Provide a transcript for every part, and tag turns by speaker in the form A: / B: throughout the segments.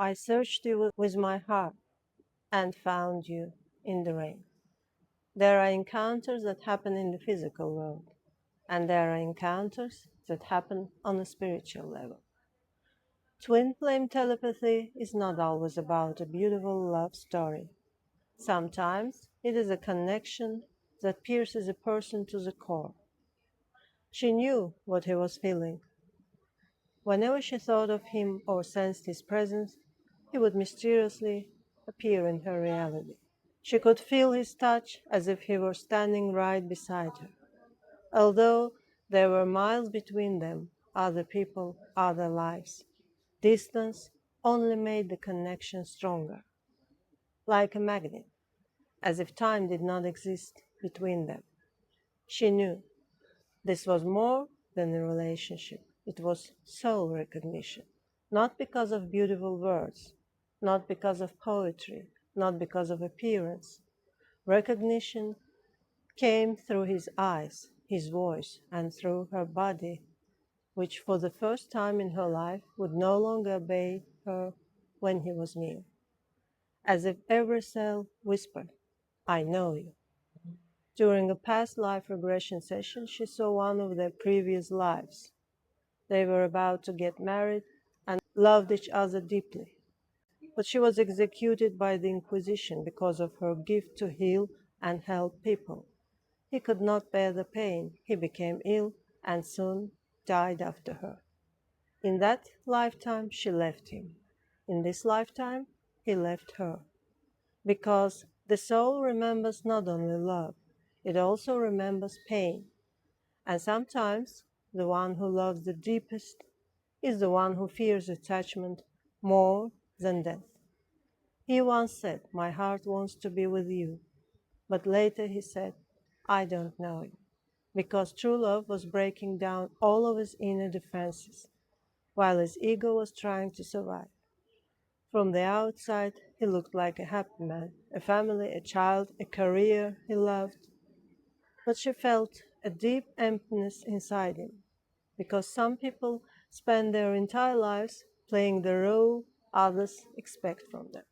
A: I searched you with my heart and found you in the rain. There are encounters that happen in the physical world, and there are encounters that happen on a spiritual level. Twin flame telepathy is not always about a beautiful love story. Sometimes it is a connection that pierces a person to the core. She knew what he was feeling. Whenever she thought of him or sensed his presence, he would mysteriously appear in her reality. She could feel his touch as if he were standing right beside her. Although there were miles between them, other people, other lives, distance only made the connection stronger, like a magnet, as if time did not exist between them. She knew this was more than a relationship, it was soul recognition, not because of beautiful words, not because of poetry, not because of appearance. Recognition came through his eyes, his voice, and through her body, which for the first time in her life would no longer obey her when he was near, as if every cell whispered, I know you. During a past life regression session, she saw one of their previous lives. They were about to get married and loved each other deeply. But she was executed by the Inquisition because of her gift to heal and help people. He could not bear the pain. He became ill and soon died after her. In that lifetime, she left him. In this lifetime, he left her. Because the soul remembers not only love, it also remembers pain. And sometimes the one who loves the deepest is the one who fears attachment more than death. He once said, my heart wants to be with you. But later he said, I don't know you. Because true love was breaking down all of his inner defenses, while his ego was trying to survive. From the outside, he looked like a happy man, a family, a child, a career he loved. But she felt a deep emptiness inside him, because some people spend their entire lives playing the role others expect from them,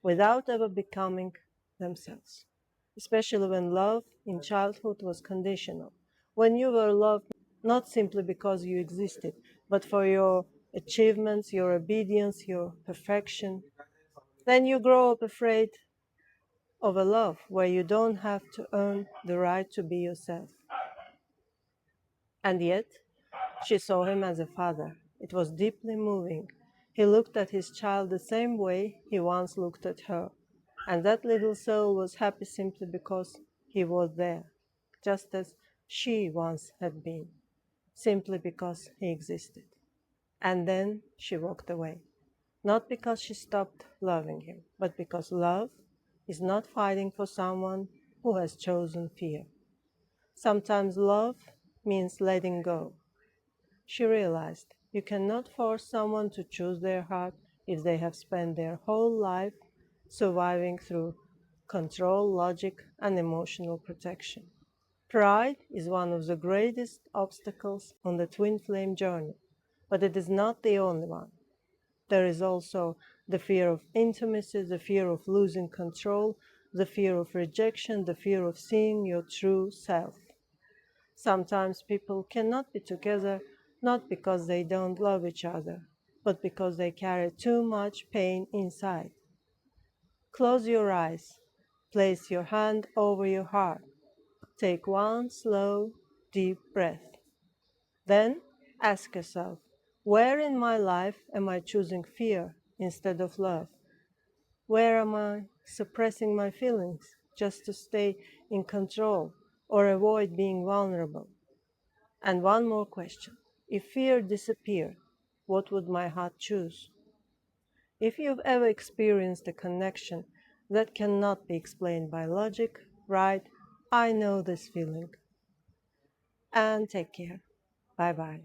A: without ever becoming themselves. Especially when love in childhood was conditional, when you were loved not simply because you existed, but for your achievements, your obedience, your perfection. Then you grow up afraid of a love where you don't have to earn the right to be yourself. And yet, she saw him as a father. It was deeply moving. He looked at his child the same way he once looked at her. And that little soul was happy simply because he was there, just as she once had been, simply because he existed. And then she walked away, not because she stopped loving him, but because love is not fighting for someone who has chosen fear. Sometimes love means letting go. She realized you cannot force someone to choose their heart if they have spent their whole life surviving through control, logic, and emotional protection. Pride is one of the greatest obstacles on the twin flame journey, but it is not the only one. There is also the fear of intimacy, the fear of losing control, the fear of rejection, the fear of seeing your true self. Sometimes people cannot be together not because they don't love each other, but because they carry too much pain inside. Close your eyes, place your hand over your heart, take one slow, deep breath. Then ask yourself, where in my life am I choosing fear instead of love? Where am I suppressing my feelings just to stay in control or avoid being vulnerable? And one more question. If fear disappeared, what would my heart choose? If you've ever experienced a connection that cannot be explained by logic, write, I know this feeling. And take care. Bye bye.